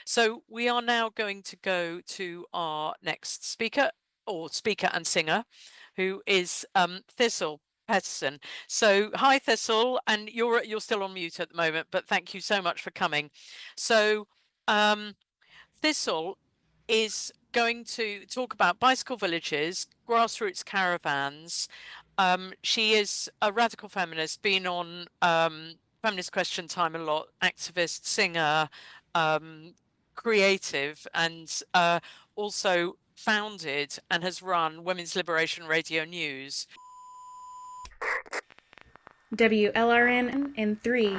So we are now going to go to our next speaker and singer, who is Thistle Peterson. So hi Thistle, and you're still on mute at the moment, but thank you so much for coming. So Thistle is going to talk about bicycle villages, grassroots caravans. She is a radical feminist, been on Feminist Question Time a lot, activist, singer, creative, and also founded and has run Women's Liberation Radio News. WLRN in 3,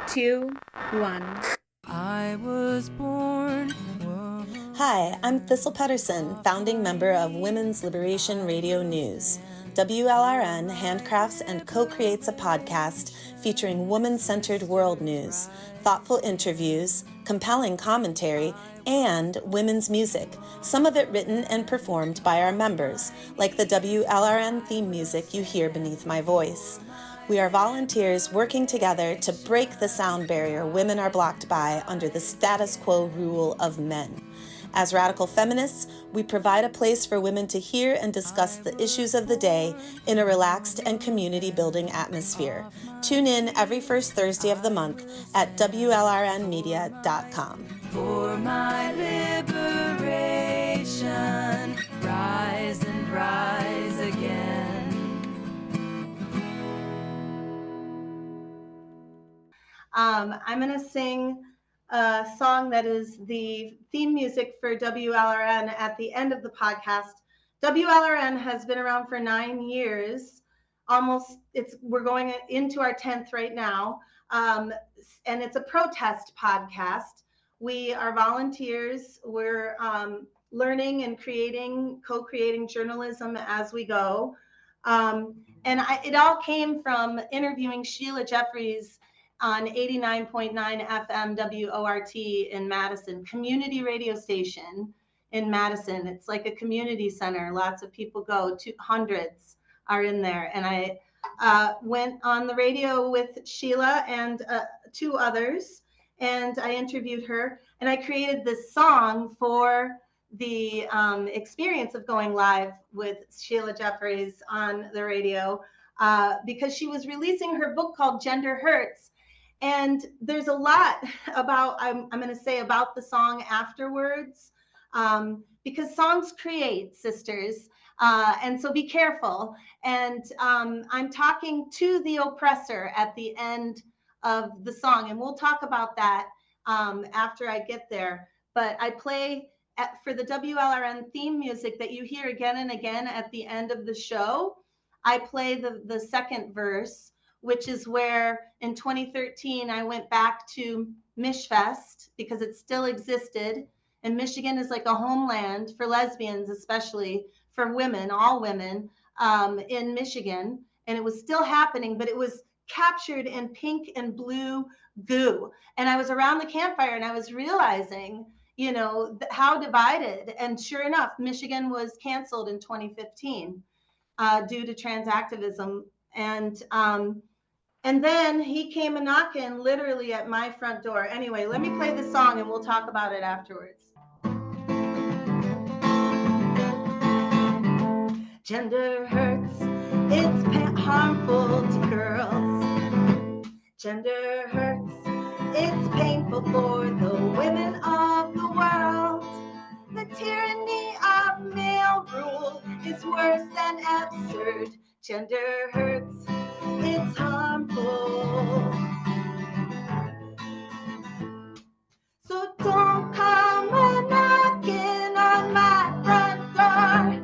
2, 1. I was born. Hi, I'm Thistle Peterson, founding member of Women's Liberation Radio News. WLRN handcrafts and co-creates a podcast featuring woman-centered world news, thoughtful interviews, compelling commentary, and women's music, some of it written and performed by our members, like the WLRN theme music you hear beneath my voice. We are volunteers working together to break the sound barrier women are blocked by under the status quo rule of men. As radical feminists, we provide a place for women to hear and discuss the issues of the day in a relaxed and community-building atmosphere. Tune in every first Thursday of the month at WLRNmedia.com. For my liberation, rise and rise again. I'm going to sing a song that is the theme music for WLRN at the end of the podcast. WLRN has been around for 9 years. We're going into our 10th right now. And it's a protest podcast. We are volunteers. We're learning and co-creating journalism as we go. It all came from interviewing Sheila Jeffries on 89.9 FM WORT in Madison, community radio station in Madison. It's like a community center. Lots of people go, hundreds are in there. And I went on the radio with Sheila and 2 others, and I interviewed her, and I created this song for the experience of going live with Sheila Jeffries on the radio because she was releasing her book called Gender Hurts. And there's a lot about, I'm going to say about the song afterwards, because songs create, sisters, and so be careful. And I'm talking to the oppressor at the end of the song, and we'll talk about that after I get there. But I play for the WLRN theme music that you hear again and again at the end of the show. I play the second verse, which is where in 2013, I went back to Mishfest because it still existed. And Michigan is like a homeland for lesbians, especially for women, all women in Michigan. And it was still happening, but it was captured in pink and blue goo. And I was around the campfire and I was realizing, how divided. And sure enough, Michigan was canceled in 2015 due to trans activism. And then he came a knocking literally at my front door. Anyway, let me play the song and we'll talk about it afterwards. Gender hurts, it's harmful to girls. Gender hurts, it's painful for the women of the world. The tyranny of male rule is worse than absurd. Gender hurts, it's harmful. So don't come knocking on my front door,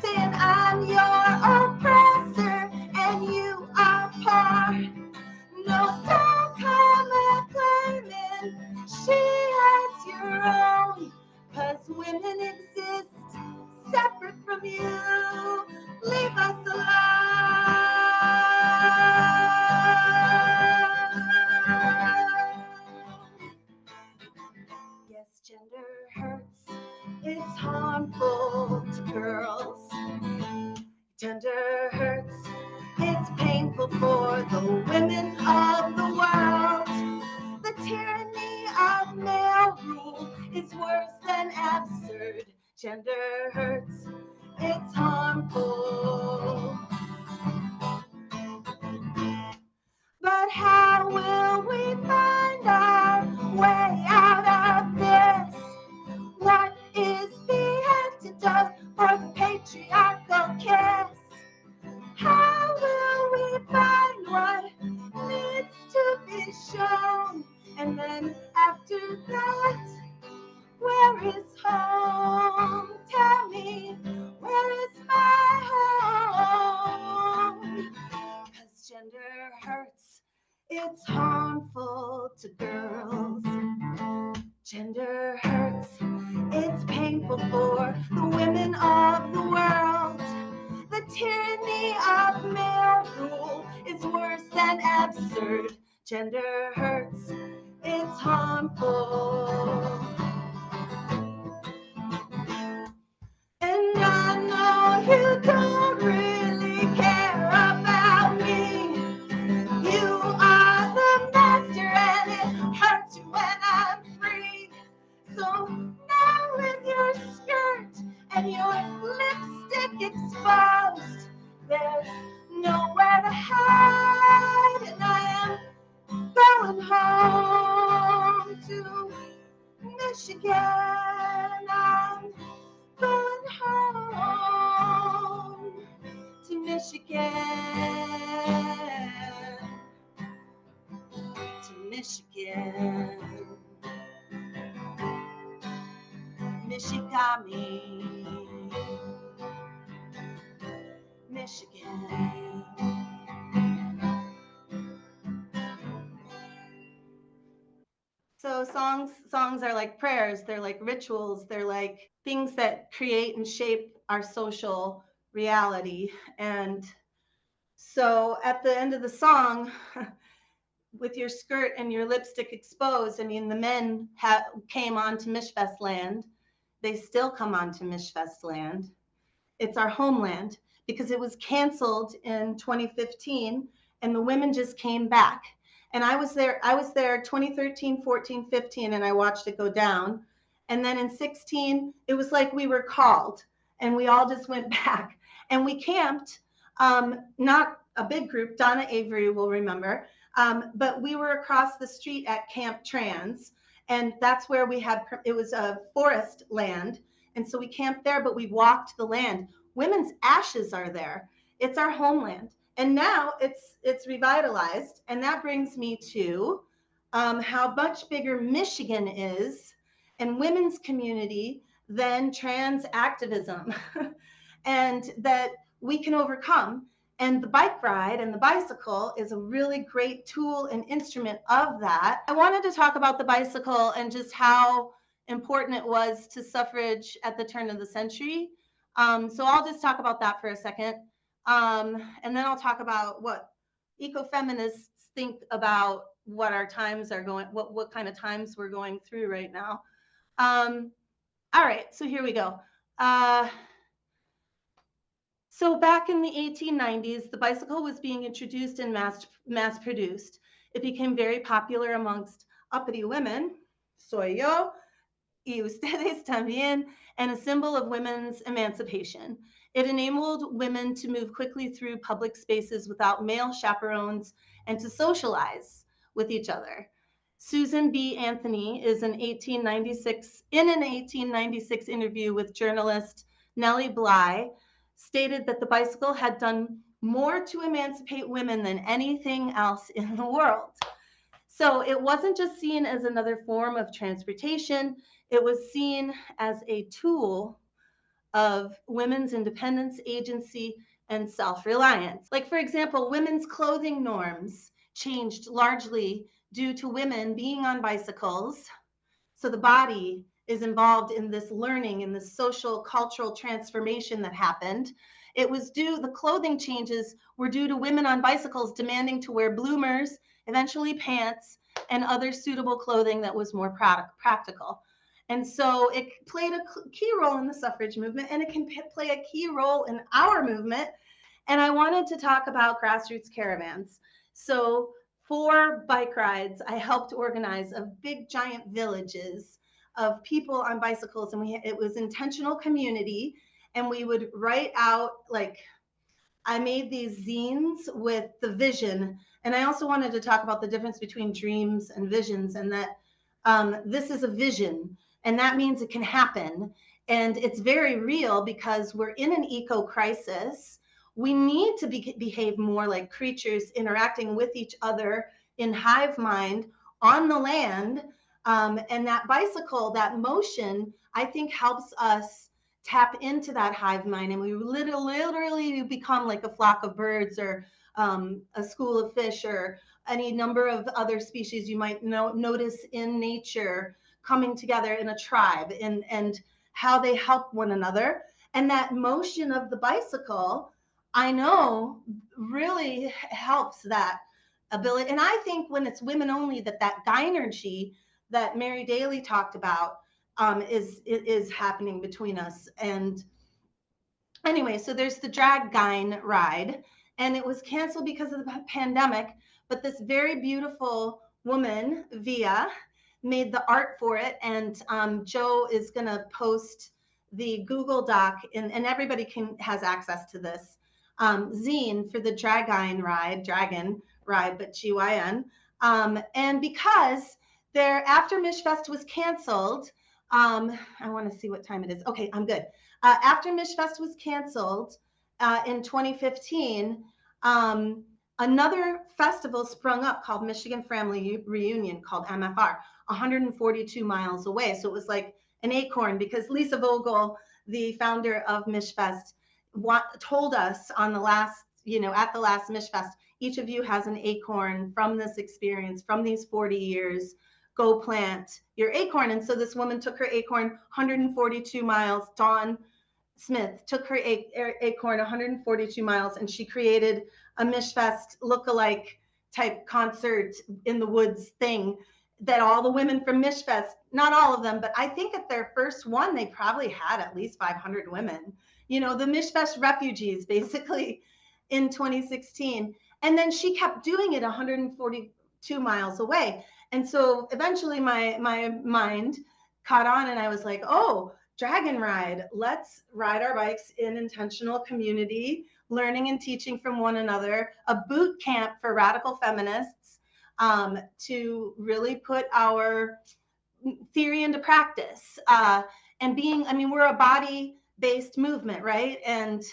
saying I'm your oppressor and you are poor. No, don't come claiming she has your own, 'cause women exist separate from you. Leave us alone. Yes, gender hurts. It's harmful to girls. Gender hurts. It's painful for the women of the world. The tyranny of male rule gender hurts, it's harmful. But how will we find our way out of this? What is the antidote for the patriarchal kiss? How will we find what needs to be shown? And then after that, where is home? Tell me, where is my home? 'Cause gender hurts, it's harmful to girls. Gender hurts, it's painful for the women of the world. The tyranny of male rule is worse than absurd. Gender hurts, it's harmful. And I know you don't really care about me. You are the master and it hurts you when I'm free. So now with your skirt and your lipstick exposed, there's nowhere to hide, and I am going home to Michigan. I'm going home to Michigan. To Michigan. Michigami, Michigan. So songs are like prayers, they're like rituals, they're like things that create and shape our social reality. And so at the end of the song, with your skirt and your lipstick exposed, I mean, the men came onto Mishfest land. They still come onto Mishfest land. It's our homeland because it was canceled in 2015 and the women just came back. And I was there 2013, 14, 15, and I watched it go down. And then in 16, it was like we were called and we all just went back and we camped, not a big group, Donna Avery will remember, but we were across the street at Camp Trans. And that's where it was a forest land. And so we camped there, but we walked the land. Women's ashes are there. It's our homeland. And now it's revitalized. And that brings me to how much bigger Michigan is and women's community than trans activism. And that we can overcome. And the bike ride and the bicycle is a really great tool and instrument of that. I wanted to talk about the bicycle and just how important it was to suffrage at the turn of the century. So I'll just talk about that for a second. And then I'll talk about what ecofeminists think about what our times are going, what kind of times we're going through right now. All right, so here we go. So back in the 1890s, the bicycle was being introduced and mass produced. It became very popular amongst uppity women, soy yo, y ustedes también, and a symbol of women's emancipation. It enabled women to move quickly through public spaces without male chaperones and to socialize with each other. Susan B. Anthony is in an 1896 interview with journalist Nellie Bly, stated that the bicycle had done more to emancipate women than anything else in the world. So it wasn't just seen as another form of transportation, it was seen as a tool of women's independence, agency, and self-reliance. Like, for example, women's clothing norms changed largely due to women being on bicycles. So the body is involved in this learning, in this social cultural transformation that happened. The clothing changes were due to women on bicycles demanding to wear bloomers, eventually pants, and other suitable clothing that was more practical. And so it played a key role in the suffrage movement, and it can play a key role in our movement. And I wanted to talk about grassroots caravans. So for bike rides, I helped organize of big giant villages of people on bicycles, and it was intentional community, and we would write out, like, I made these zines with the vision. And I also wanted to talk about the difference between dreams and visions, and that this is a vision, and that means it can happen. And it's very real because we're in an eco crisis. We need to behave more like creatures interacting with each other in hive mind on the land. And that bicycle, that motion, I think helps us tap into that hive mind, and we literally become like a flock of birds, or a school of fish, or any number of other species you might notice in nature coming together in a tribe, and how they help one another. And that motion of the bicycle, I know, really helps that ability. And I think when it's women only, that gynergy that Mary Daly talked about is happening between us. And anyway, so there's the drag gyne ride, and it was canceled because of the pandemic, but this very beautiful woman, Via, made the art for it. And Joe is going to post the Google Doc, and everybody has access to this zine for the dragon ride, but GYN. And because after Mishfest was canceled, I want to see what time it is. Okay, I'm good. After Mishfest was canceled in 2015, another festival sprung up called Michigan Family Reunion, called MFR, 142 miles away. So it was like an acorn, because Lisa Vogel, the founder of Mishfest, told us on the last, at the last Mishfest, each of you has an acorn from this experience, from these 40 years. Go plant your acorn. And so this woman took her acorn 142 miles. Dawn Smith took her acorn 142 miles, and she created a Mishfest look-alike type concert in the woods thing that all the women from Mishfest, not all of them, but I think at their first one, they probably had at least 500 women, the Mishfest refugees, basically, in 2016. And then she kept doing it 142 miles away. And so eventually my mind caught on, and I was like, oh, dragon ride. Let's ride our bikes in intentional community, learning and teaching from one another, a boot camp for radical feminists, to really put our theory into practice. And we're a body-based movement, right? And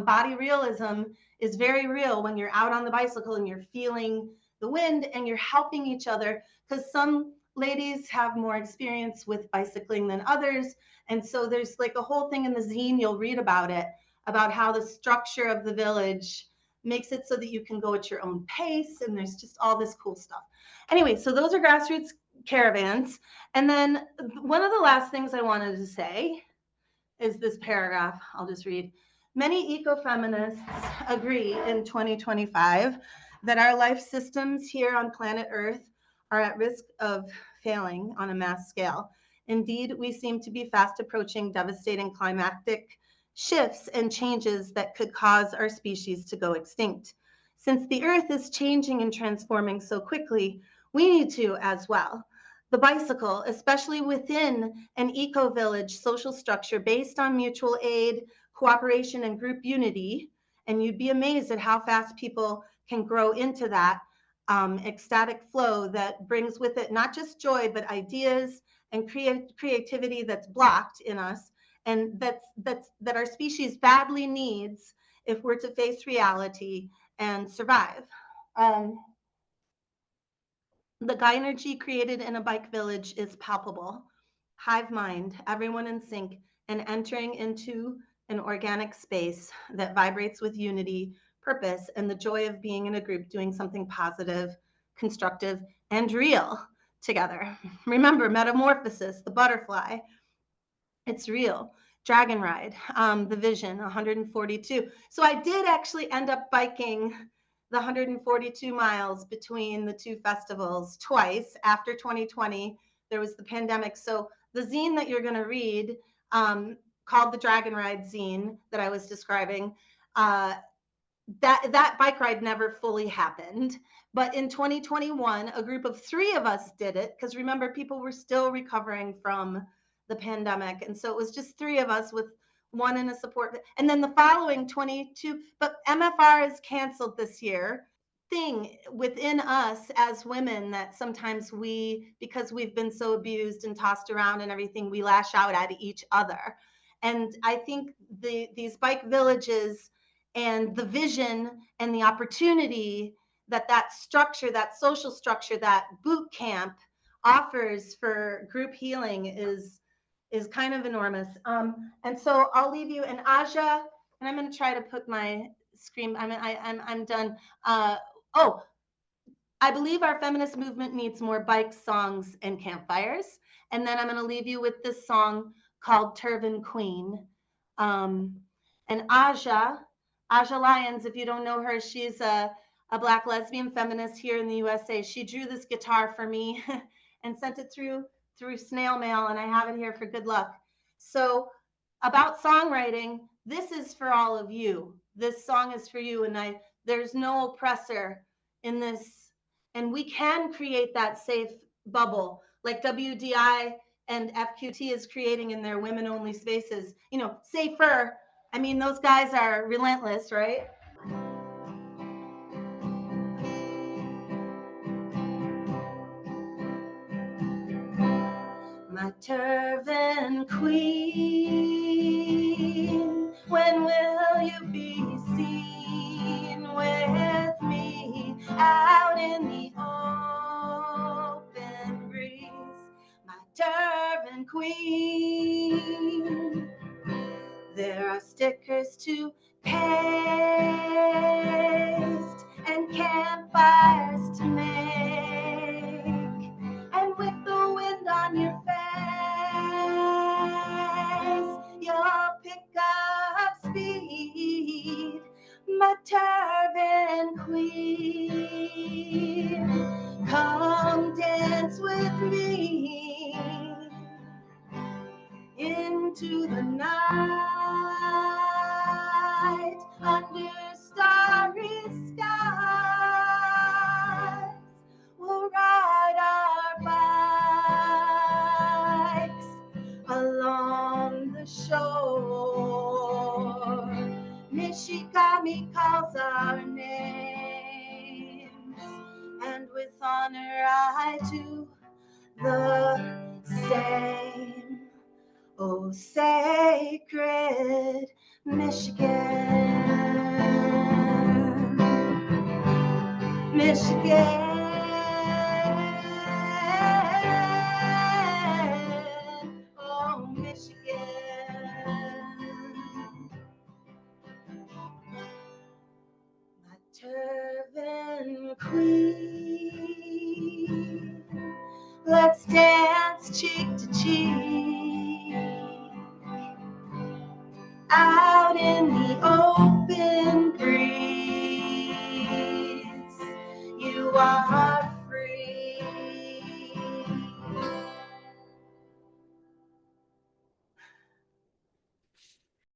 body realism is very real when you're out on the bicycle and you're feeling the wind and you're helping each other, because some ladies have more experience with bicycling than others. And so there's like a whole thing in the zine, you'll read about it, about how the structure of the village makes it so that you can go at your own pace, and there's just all this cool stuff. Anyway, so those are grassroots caravans. And then one of the last things I wanted to say is this paragraph. I'll just read. Many ecofeminists agree in 2025 that our life systems here on planet Earth are at risk of failing on a mass scale. Indeed, we seem to be fast approaching devastating climatic shifts and changes that could cause our species to go extinct. Since the Earth is changing and transforming so quickly, we need to as well. The bicycle, especially within an eco-village social structure based on mutual aid, cooperation, and group unity, and you'd be amazed at how fast people can grow into that ecstatic flow that brings with it not just joy, but ideas and creativity that's blocked in us, and that our species badly needs if we're to face reality and survive. The gynergy created in a bike village is palpable. Hive mind, everyone in sync, and entering into an organic space that vibrates with unity, purpose, and the joy of being in a group doing something positive, constructive, and real together. Remember, metamorphosis, the butterfly, it's real. Dragon ride, the vision, 142. So I did actually end up biking the 142 miles between the two festivals twice. After 2020, there was the pandemic. So the zine that you're going to read, called the Dragon Ride zine that I was describing, that bike ride never fully happened. But in 2021, a group of 3 of us did it, because remember, people were still recovering from the pandemic. And so it was just 3 of us with one in a support. And then the following 22, but MFR is canceled this year. Thing within us as women that sometimes because we've been so abused and tossed around and everything, we lash out at each other. And I think these bike villages and the vision and the opportunity that structure, that social structure, that boot camp offers for group healing is kind of enormous. And so I'll leave you, and Aja, and I'm going to try to put my screen. I'm done. Oh, I believe our feminist movement needs more bike songs and campfires. And then I'm going to leave you with this song called Turban Queen. And Aja Lyons, if you don't know her, she's a Black lesbian feminist here in the USA. She drew this guitar for me and sent it through snail mail, and I have it here for good luck. So about songwriting, this is for all of you. This song is for you, and there's no oppressor in this, and we can create that safe bubble like WDI and FQT is creating in their women-only spaces. You know, safer. I mean, those guys are relentless, right? My turban queen, when will you be seen with me out in the open breeze? My turban queen, there are stickers to paste and campfires to make, and with the wind on your face, you'll pick up speed. My turban queen, come dance with me into the night under starry skies. We'll ride our bikes along the shore. Nishikami calls our names, and with honor I do the same. Oh, sacred Michigan, Michigan, oh, Michigan. My turban queen, let's dance cheek to cheek out in the open breeze. You are